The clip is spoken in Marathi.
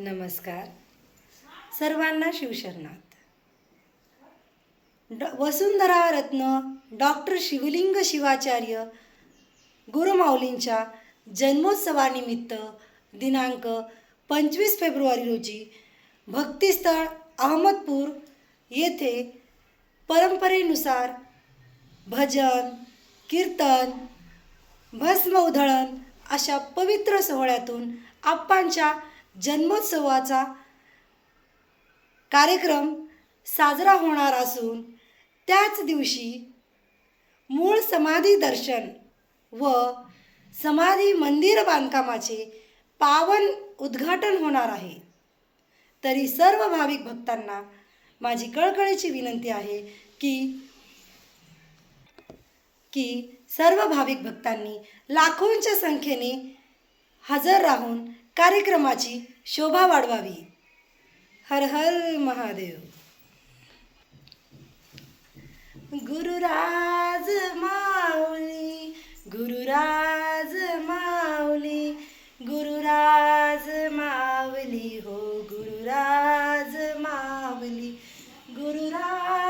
नमस्कार सर्वांना शिवशरणात. वसुंधरा रत्न डॉक्टर शिवलिंग शिवाचार्य गुरुमाऊलींच्या जन्मोत्सवानिमित्त दिनांक 25 फेब्रुवारी रोजी भक्तिस्थळ अहमदपूर येथे परंपरेनुसार भजन, कीर्तन, भस्म उधळण अशा पवित्र सोहळ्यातून आप्पांच्या जन्मोत्सवाचा कार्यक्रम साजरा होणार असून त्याच दिवशी मूळ समाधी दर्शन व समाधी मंदिर बांधकामाचे पावन उद्घाटन होणार आहे. तरी सर्व भाविक भक्तांना माझी कळकळीची विनंती आहे की सर्व भाविक भक्तांनी लाखोंच्या संख्येने हजर राहून कार्यक्रमाची शोभा वाढवावी. हर हर महादेव. गुरुराज माऊली, गुरुराज माऊली, गुरुराज माऊली हो, गुरुराज माऊली, गुरुराज